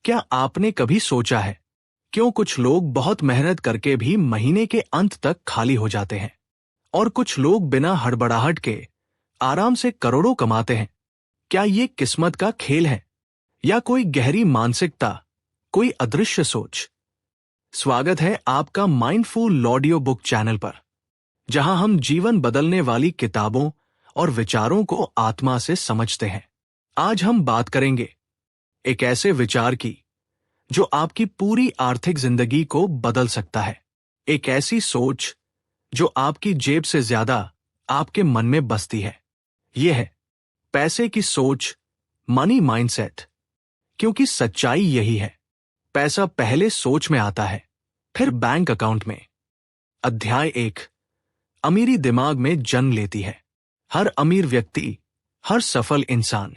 क्या आपने कभी सोचा है क्यों कुछ लोग बहुत मेहनत करके भी महीने के अंत तक खाली हो जाते हैं और कुछ लोग बिना हड़बड़ाहट के आराम से करोड़ों कमाते हैं? क्या ये किस्मत का खेल है या कोई गहरी मानसिकता, कोई अदृश्य सोच? स्वागत है आपका माइंडफुल ऑडियो बुक चैनल पर, जहां हम जीवन बदलने वाली किताबों और विचारों को आत्मा से समझते हैं। आज हम बात करेंगे एक ऐसे विचार की जो आपकी पूरी आर्थिक जिंदगी को बदल सकता है। एक ऐसी सोच जो आपकी जेब से ज्यादा आपके मन में बसती है। यह है पैसे की सोच, मनी माइंडसेट। क्योंकि सच्चाई यही है, पैसा पहले सोच में आता है, फिर बैंक अकाउंट में। अध्याय 1, अमीरी दिमाग में जन्म लेती है। हर अमीर व्यक्ति, हर सफल इंसान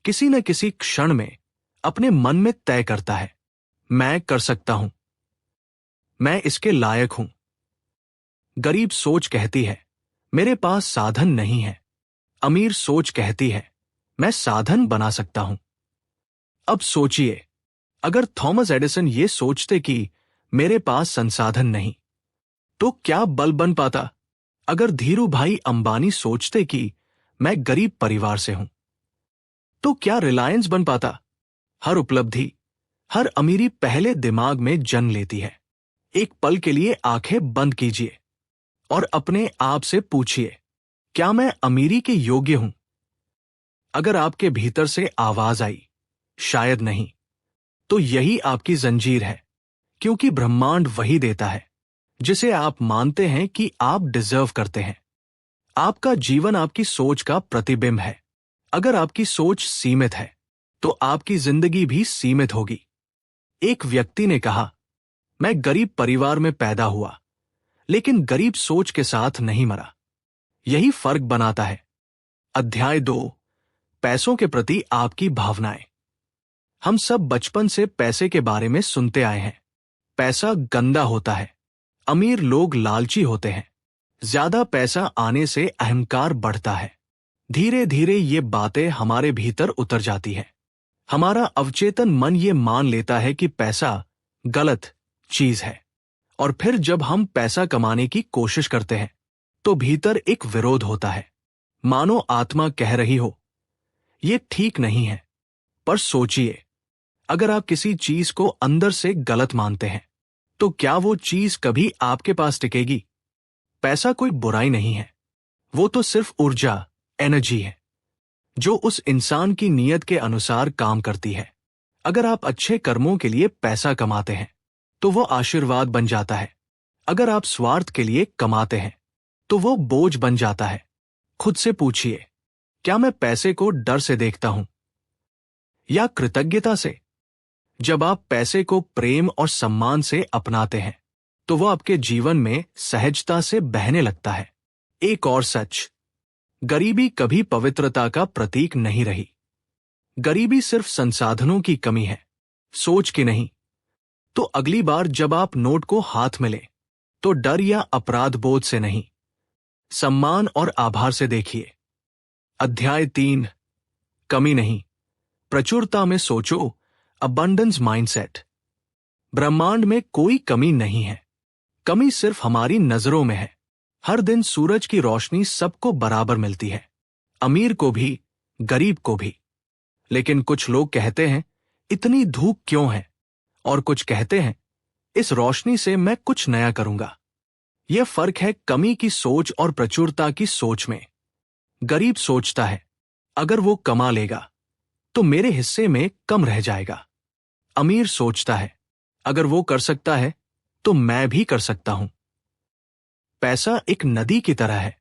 किसी न किसी क्षण में अपने मन में तय करता है, मैं कर सकता हूं, मैं इसके लायक हूं। गरीब सोच कहती है, मेरे पास साधन नहीं है। अमीर सोच कहती है, मैं साधन बना सकता हूं। अब सोचिए, अगर थॉमस एडिसन ये सोचते कि मेरे पास संसाधन नहीं, तो क्या बल्ब बन पाता? अगर धीरू भाई अंबानी सोचते कि मैं गरीब परिवार से हूं, तो क्या रिलायंस बन पाता? हर उपलब्धि, हर अमीरी पहले दिमाग में जन्म लेती है। एक पल के लिए आंखें बंद कीजिए और अपने आप से पूछिए, क्या मैं अमीरी के योग्य हूं? अगर आपके भीतर से आवाज आई, शायद नहीं, तो यही आपकी जंजीर है। क्योंकि ब्रह्मांड वही देता है जिसे आप मानते हैं कि आप डिजर्व करते हैं। आपका जीवन आपकी सोच का प्रतिबिंब है। अगर आपकी सोच सीमित है, तो आपकी जिंदगी भी सीमित होगी। एक व्यक्ति ने कहा, मैं गरीब परिवार में पैदा हुआ, लेकिन गरीब सोच के साथ नहीं मरा। यही फर्क बनाता है। अध्याय 2, पैसों के प्रति आपकी भावनाएं। हम सब बचपन से पैसे के बारे में सुनते आए हैं। पैसा गंदा होता है, अमीर लोग लालची होते हैं, ज्यादा पैसा आने से अहंकार बढ़ता है। धीरे धीरे ये बातें हमारे भीतर उतर जाती है। हमारा अवचेतन मन ये मान लेता है कि पैसा गलत चीज है। और फिर जब हम पैसा कमाने की कोशिश करते हैं, तो भीतर एक विरोध होता है। मानो आत्मा कह रही हो, ये ठीक नहीं है। पर सोचिए, अगर आप किसी चीज को अंदर से गलत मानते हैं, तो क्या वो चीज कभी आपके पास टिकेगी? पैसा कोई बुराई नहीं है, वो तो सिर्फ ऊर्जा, एनर्जी है, जो उस इंसान की नीयत के अनुसार काम करती है। अगर आप अच्छे कर्मों के लिए पैसा कमाते हैं, तो वो आशीर्वाद बन जाता है। अगर आप स्वार्थ के लिए कमाते हैं, तो वो बोझ बन जाता है। खुद से पूछिए, क्या मैं पैसे को डर से देखता हूं या कृतज्ञता से? जब आप पैसे को प्रेम और सम्मान से अपनाते हैं, तो वो आपके जीवन में सहजता से बहने लगता है। एक और सच, गरीबी कभी पवित्रता का प्रतीक नहीं रही। गरीबी सिर्फ संसाधनों की कमी है, सोच की नहीं। तो अगली बार जब आप नोट को हाथ में लें, तो डर या अपराध बोध से नहीं, सम्मान और आभार से देखिए। अध्याय 3, कमी नहीं, प्रचुरता में सोचो, अबंडेंस माइंडसेट। ब्रह्मांड में कोई कमी नहीं है, कमी सिर्फ हमारी नजरों में है। हर दिन सूरज की रोशनी सबको बराबर मिलती है, अमीर को भी, गरीब को भी। लेकिन कुछ लोग कहते हैं, इतनी धूप क्यों है? और कुछ कहते हैं, इस रोशनी से मैं कुछ नया करूंगा। यह फर्क है कमी की सोच और प्रचुरता की सोच में। गरीब सोचता है, अगर वो कमा लेगा, तो मेरे हिस्से में कम रह जाएगा। अमीर सोचता है, अगर वो कर सकता है, तो मैं भी कर सकता हूं। पैसा एक नदी की तरह है,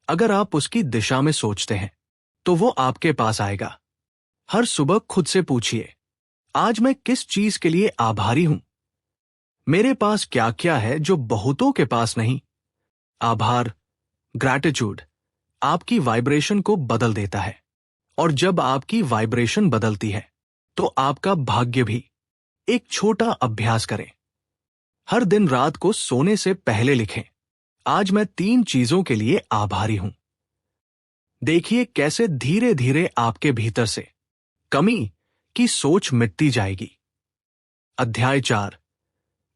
अगर आप उसकी दिशा में सोचते हैं, तो वो आपके पास आएगा। हर सुबह खुद से पूछिए, आज मैं किस चीज के लिए आभारी हूं? मेरे पास क्या क्या है जो बहुतों के पास नहीं? आभार, ग्रैटिट्यूड, आपकी वाइब्रेशन को बदल देता है। और जब आपकी वाइब्रेशन बदलती है, तो आपका भाग्य भी। एक छोटा अभ्यास करें। हर दिन रात को सोने से पहले लिखें, आज मैं 3 चीजों के लिए आभारी हूं। देखिए कैसे धीरे धीरे आपके भीतर से कमी की सोच मिटती जाएगी। अध्याय 4।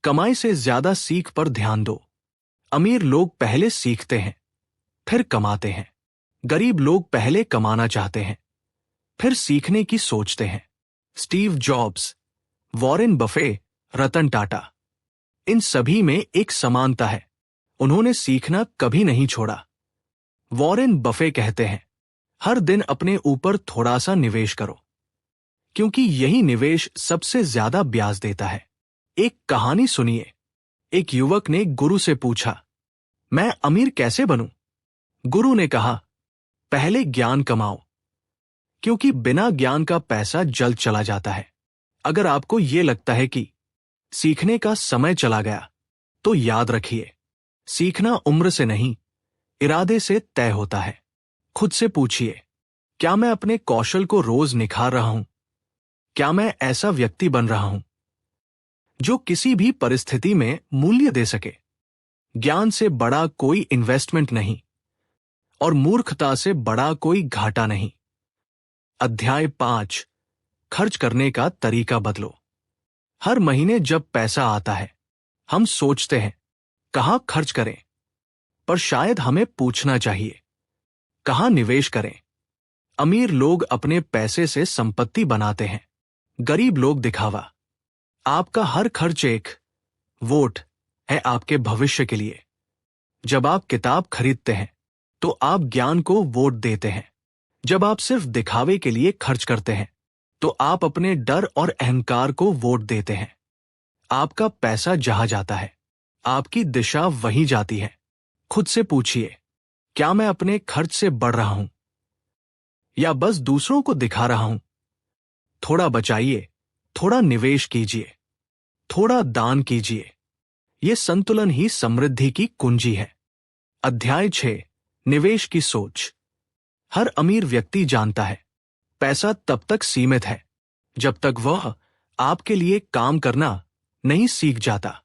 कमाई से ज्यादा सीख पर ध्यान दो। अमीर लोग पहले सीखते हैं, फिर कमाते हैं। गरीब लोग पहले कमाना चाहते हैं, फिर सीखने की सोचते हैं। Steve jobs, Warren Buffett, Ratan Tata, इन सभी में एक समानता है, उन्होंने सीखना कभी नहीं छोड़ा। वॉरेन बफे कहते हैं, हर दिन अपने ऊपर थोड़ा सा निवेश करो, क्योंकि यही निवेश सबसे ज्यादा ब्याज देता है। एक कहानी सुनिए। एक युवक ने गुरु से पूछा, मैं अमीर कैसे बनूं? गुरु ने कहा, पहले ज्ञान कमाओ, क्योंकि बिना ज्ञान का पैसा जल्द चला जाता है। अगर आपको यह लगता है कि सीखने का समय चला गया, तो याद रखिए, सीखना उम्र से नहीं, इरादे से तय होता है। खुद से पूछिए, क्या मैं अपने कौशल को रोज निखार रहा हूं? क्या मैं ऐसा व्यक्ति बन रहा हूं जो किसी भी परिस्थिति में मूल्य दे सके? ज्ञान से बड़ा कोई इन्वेस्टमेंट नहीं, और मूर्खता से बड़ा कोई घाटा नहीं। अध्याय 5। खर्च करने का तरीका बदलो। हर महीने जब पैसा आता है, हम सोचते हैं कहां खर्च करें, पर शायद हमें पूछना चाहिए, कहां निवेश करें? अमीर लोग अपने पैसे से संपत्ति बनाते हैं, गरीब लोग दिखावा। आपका हर खर्च एक वोट है आपके भविष्य के लिए। जब आप किताब खरीदते हैं, तो आप ज्ञान को वोट देते हैं। जब आप सिर्फ दिखावे के लिए खर्च करते हैं, तो आप अपने डर और अहंकार को वोट देते हैं। आपका पैसा जहां जाता है, आपकी दिशा वहीं जाती है। खुद से पूछिए, क्या मैं अपने खर्च से बढ़ रहा हूं, या बस दूसरों को दिखा रहा हूं? थोड़ा बचाइए, थोड़ा निवेश कीजिए, थोड़ा दान कीजिए। यह संतुलन ही समृद्धि की कुंजी है। अध्याय 6। निवेश की सोच। हर अमीर व्यक्ति जानता है, पैसा तब तक सीमित है जब तक वह आपके लिए काम करना नहीं सीख जाता।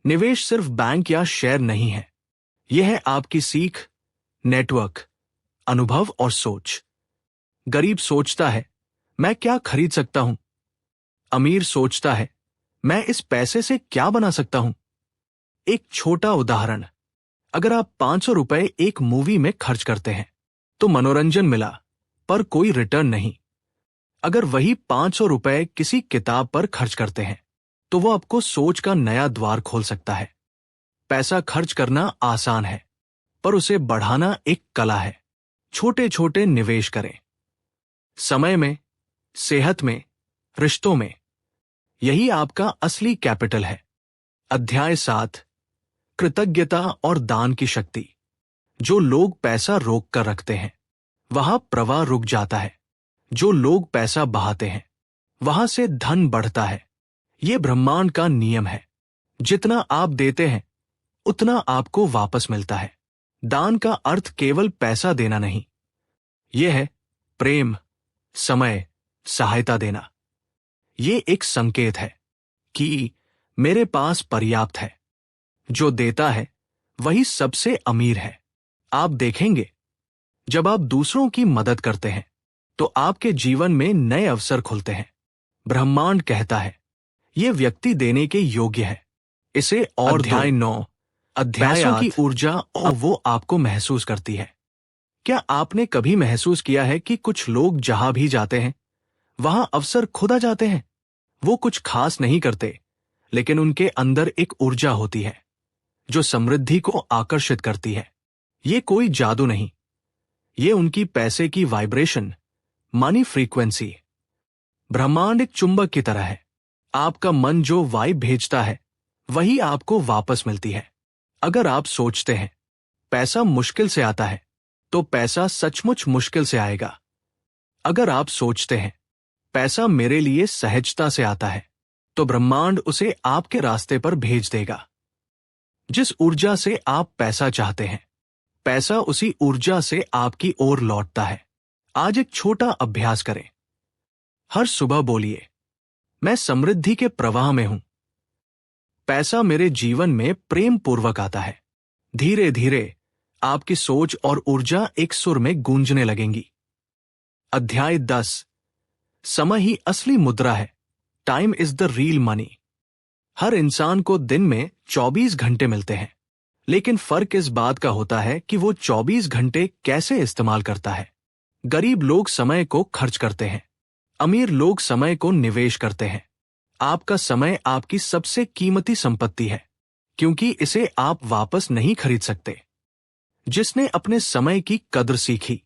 निवेश सिर्फ बैंक या शेयर नहीं है, यह है आपकी सीख, नेटवर्क, अनुभव और सोच। गरीब सोचता है, मैं क्या खरीद सकता हूं? अमीर सोचता है, मैं इस पैसे से क्या बना सकता हूं? एक छोटा उदाहरण, अगर आप 500 रुपए एक मूवी में खर्च करते हैं, तो मनोरंजन मिला, पर कोई रिटर्न नहीं। अगर वही 500 रुपए किसी किताब पर खर्च करते हैं, तो वो आपको सोच का नया द्वार खोल सकता है। पैसा खर्च करना आसान है, पर उसे बढ़ाना एक कला है। छोटे छोटे निवेश करें, समय में, सेहत में, रिश्तों में। यही आपका असली कैपिटल है। अध्याय 7। कृतज्ञता और दान की शक्ति। जो लोग पैसा रोक कर रखते हैं, वहां प्रवाह रुक जाता है। जो लोग पैसा बहाते हैं, वहां से धन बढ़ता है। यह ब्रह्मांड का नियम है। जितना आप देते हैं, उतना आपको वापस मिलता है। दान का अर्थ केवल पैसा देना नहीं, यह है प्रेम, समय, सहायता देना। यह एक संकेत है कि मेरे पास पर्याप्त है। जो देता है, वही सबसे अमीर है। आप देखेंगे, जब आप दूसरों की मदद करते हैं, तो आपके जीवन में नए अवसर खुलते हैं। ब्रह्मांड कहता है, यह व्यक्ति देने के योग्य है। इसे और अध्याय 9। पैसों की ऊर्जा और वो आपको महसूस करती है। क्या आपने कभी महसूस किया है कि कुछ लोग जहां भी जाते हैं, वहां अवसर खुद आ जाते हैं? वो कुछ खास नहीं करते, लेकिन उनके अंदर एक ऊर्जा होती है जो समृद्धि को आकर्षित करती है। ये कोई जादू नहीं, ये उनकी पैसे की वाइब्रेशन, मनी फ्रीक्वेंसी। ब्रह्मांड एक चुंबक की तरह है। आपका मन जो वाइब भेजता है, वही आपको वापस मिलती है। अगर आप सोचते हैं पैसा मुश्किल से आता है, तो पैसा सचमुच मुश्किल से आएगा। अगर आप सोचते हैं पैसा मेरे लिए सहजता से आता है, तो ब्रह्मांड उसे आपके रास्ते पर भेज देगा। जिस ऊर्जा से आप पैसा चाहते हैं, पैसा उसी ऊर्जा से आपकी ओर लौटता है। आज एक छोटा अभ्यास करें। हर सुबह बोलिए, मैं समृद्धि के प्रवाह में हूं। पैसा मेरे जीवन में प्रेम पूर्वक आता है। धीरे धीरे आपकी सोच और ऊर्जा एक सुर में गूंजने लगेंगी। अध्याय 10। समय ही असली मुद्रा है। Time is the real money. हर इंसान को दिन में 24 घंटे मिलते हैं, लेकिन फर्क इस बात का होता है कि वो 24 घंटे कैसे इस्तेमाल करता है। गरीब लोग समय को खर्च करते हैं, अमीर लोग समय को निवेश करते हैं। आपका समय आपकी सबसे कीमती संपत्ति है, क्योंकि इसे आप वापस नहीं खरीद सकते। जिसने अपने समय की कद्र सीखी,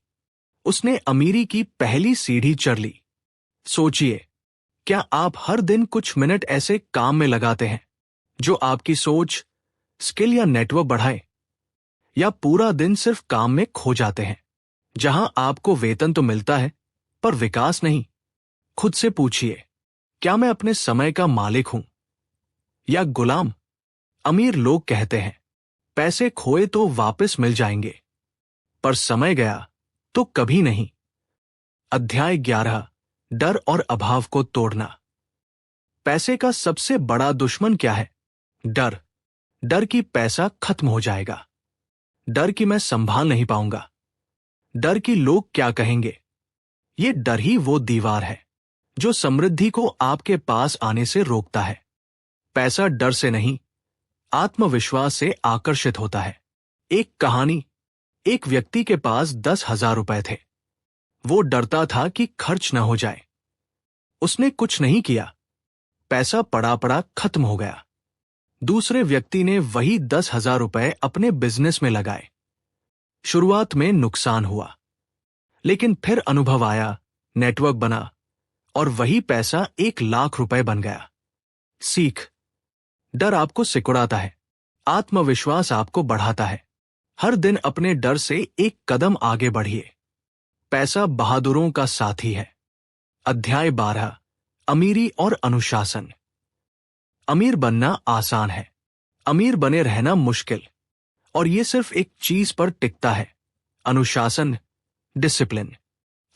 उसने अमीरी की पहली सीढ़ी चढ़ ली। सोचिए, क्या आप हर दिन कुछ मिनट ऐसे काम में लगाते हैं जो आपकी सोच, स्किल या नेटवर्क बढ़ाए, या पूरा दिन सिर्फ काम में खो जाते हैं जहां आपको वेतन तो मिलता है पर विकास नहीं? खुद से पूछिए, क्या मैं अपने समय का मालिक हूं या गुलाम? अमीर लोग कहते हैं, पैसे खोए तो वापस मिल जाएंगे, पर समय गया तो कभी नहीं। अध्याय 11, डर और अभाव को तोड़ना। पैसे का सबसे बड़ा दुश्मन क्या है? डर। डर कि पैसा खत्म हो जाएगा, डर कि मैं संभाल नहीं पाऊंगा, डर कि लोग क्या कहेंगे। ये डर ही वो दीवार है जो समृद्धि को आपके पास आने से रोकता है। पैसा डर से नहीं, आत्मविश्वास से आकर्षित होता है। एक कहानी, एक व्यक्ति के पास 10,000 रुपए थे। वो डरता था कि खर्च न हो जाए। उसने कुछ नहीं किया, पैसा पड़ा पड़ा खत्म हो गया। दूसरे व्यक्ति ने वही 10,000 रुपए अपने बिजनेस में लगाए। शुरुआत में नुकसान हुआ, लेकिन फिर अनुभव आया, नेटवर्क बना और वही पैसा 1,00,000 रुपए बन गया। सीख। डर आपको सिकुड़ाता है, आत्मविश्वास आपको बढ़ाता है। हर दिन अपने डर से एक कदम आगे बढ़िए। पैसा बहादुरों का साथी है। अध्याय 12, अमीरी और अनुशासन। अमीर बनना आसान है, अमीर बने रहना मुश्किल, और ये सिर्फ एक चीज पर टिकता है, अनुशासन, डिसिप्लिन।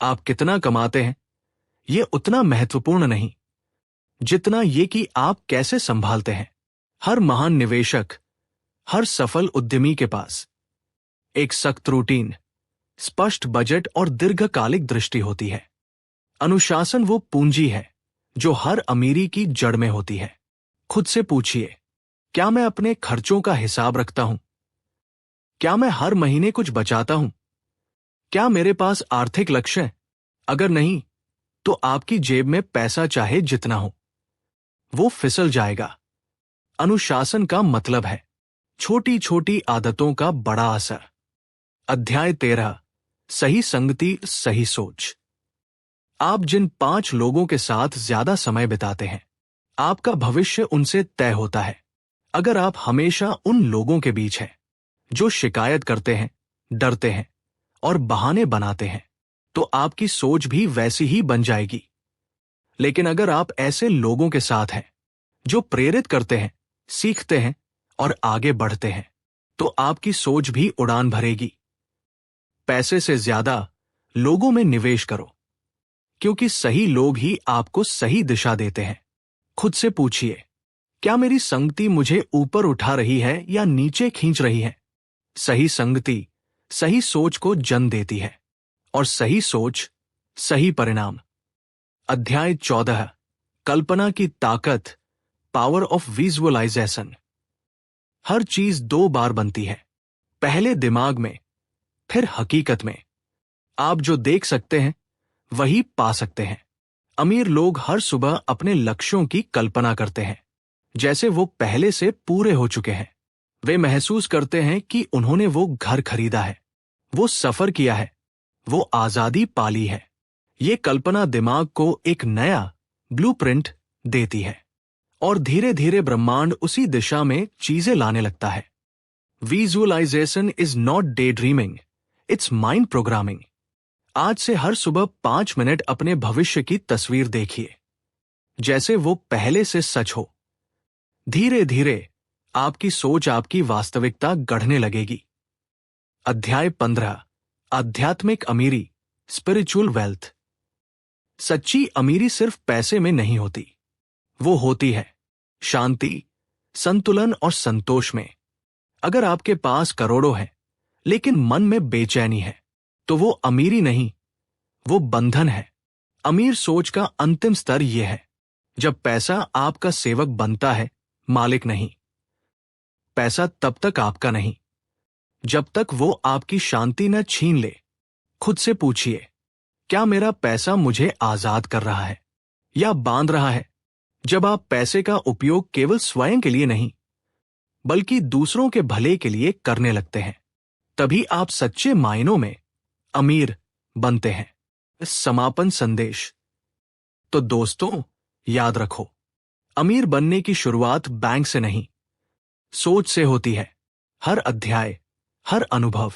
आप कितना कमाते हैं, ये उतना महत्वपूर्ण नहीं जितना ये कि आप कैसे संभालते हैं। हर महान निवेशक, हर सफल उद्यमी के पास एक सख्त रूटीन, स्पष्ट बजट और दीर्घकालिक दृष्टि होती है। अनुशासन वो पूंजी है जो हर अमीरी की जड़ में होती है। खुद से पूछिए, क्या मैं अपने खर्चों का हिसाब रखता हूं? क्या मैं हर महीने कुछ बचाता हूं? क्या मेरे पास आर्थिक लक्ष्य है? अगर नहीं, तो आपकी जेब में पैसा चाहे जितना हो, वो फिसल जाएगा। अनुशासन का मतलब है छोटी छोटी आदतों का बड़ा असर। अध्याय 13, सही संगति, सही सोच। आप जिन 5 लोगों के साथ ज्यादा समय बिताते हैं, आपका भविष्य उनसे तय होता है। अगर आप हमेशा उन लोगों के बीच हैं जो शिकायत करते हैं, डरते हैं और बहाने बनाते हैं, तो आपकी सोच भी वैसी ही बन जाएगी। लेकिन अगर आप ऐसे लोगों के साथ हैं जो प्रेरित करते हैं, सीखते हैं और आगे बढ़ते हैं, तो आपकी सोच भी उड़ान भरेगी। पैसे से ज्यादा लोगों में निवेश करो, क्योंकि सही लोग ही आपको सही दिशा देते हैं। खुद से पूछिए, क्या मेरी संगति मुझे ऊपर उठा रही है या नीचे खींच रही है? सही संगति सही सोच को जन्म देती है, और सही सोच सही परिणाम। अध्याय 14, कल्पना की ताकत, पावर ऑफ विजुअलाइजेशन। हर चीज 2 बार बनती है, पहले दिमाग में, फिर हकीकत में। आप जो देख सकते हैं वही पा सकते हैं। अमीर लोग हर सुबह अपने लक्ष्यों की कल्पना करते हैं, जैसे वो पहले से पूरे हो चुके हैं। वे महसूस करते हैं कि उन्होंने वो घर खरीदा है, वो सफर किया है, वो आजादी पाली है। ये कल्पना दिमाग को एक नया ब्लूप्रिंट देती है, और धीरे धीरे ब्रह्मांड उसी दिशा में चीजें लाने लगता है। Visualisation is not day dreaming, it's mind programming. आज से हर सुबह 5 मिनट अपने भविष्य की तस्वीर देखिए, जैसे वो पहले से सच हो। धीरे धीरे आपकी सोच आपकी वास्तविकता गढ़ने लगेगी। अध्याय 15, आध्यात्मिक अमीरी, स्पिरिचुअल वेल्थ। सच्ची अमीरी सिर्फ पैसे में नहीं होती, वो होती है शांति, संतुलन और संतोष में। अगर आपके पास करोड़ों हैं, लेकिन मन में बेचैनी है, तो वो अमीरी नहीं, वो बंधन है। अमीर सोच का अंतिम स्तर यह है, जब पैसा आपका सेवक बनता है, मालिक नहीं। पैसा तब तक आपका नहीं जब तक वो आपकी शांति न छीन ले। खुद से पूछिए, क्या मेरा पैसा मुझे आजाद कर रहा है या बांध रहा है? जब आप पैसे का उपयोग केवल स्वयं के लिए नहीं बल्कि दूसरों के भले के लिए करने लगते हैं, तभी आप सच्चे मायनों में अमीर बनते हैं। समापन संदेश। तो दोस्तों, याद रखो, अमीर बनने की शुरुआत बैंक से नहीं, सोच से होती है। हर अध्याय, हर अनुभव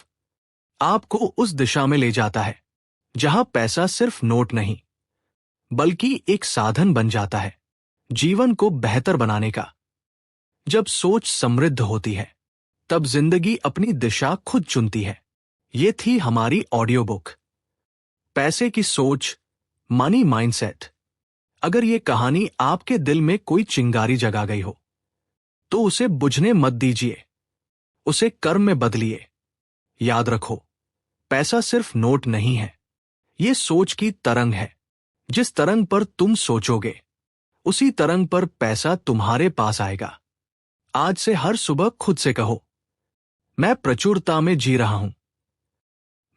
आपको उस दिशा में ले जाता है जहां पैसा सिर्फ नोट नहीं बल्कि एक साधन बन जाता है जीवन को बेहतर बनाने का। जब सोच समृद्ध होती है तब जिंदगी अपनी दिशा खुद चुनती है। ये थी हमारी ऑडियो बुक, पैसे की सोच, मनी माइंडसेट। अगर ये कहानी आपके दिल में कोई चिंगारी जगा गई हो तो उसे बुझने मत दीजिए, उसे कर्म में बदलिए। याद रखो, पैसा सिर्फ नोट नहीं है, ये सोच की तरंग है। जिस तरंग पर तुम सोचोगे उसी तरंग पर पैसा तुम्हारे पास आएगा। आज से हर सुबह खुद से कहो, मैं प्रचुरता में जी रहा हूं,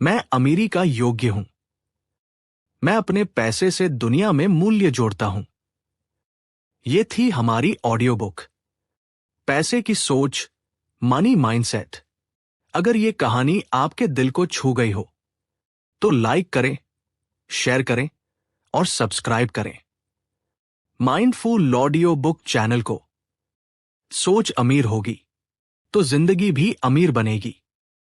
मैं अमीरी का योग्य हूं, मैं अपने पैसे से दुनिया में मूल्य जोड़ता हूं। ये थी हमारी ऑडियो बुक, पैसे की सोच, मनी माइंडसेट। अगर ये कहानी आपके दिल को छू गई हो तो लाइक करें, शेयर करें और सब्सक्राइब करें माइंडफुल ऑडियो बुक चैनल को। सोच अमीर होगी तो जिंदगी भी अमीर बनेगी।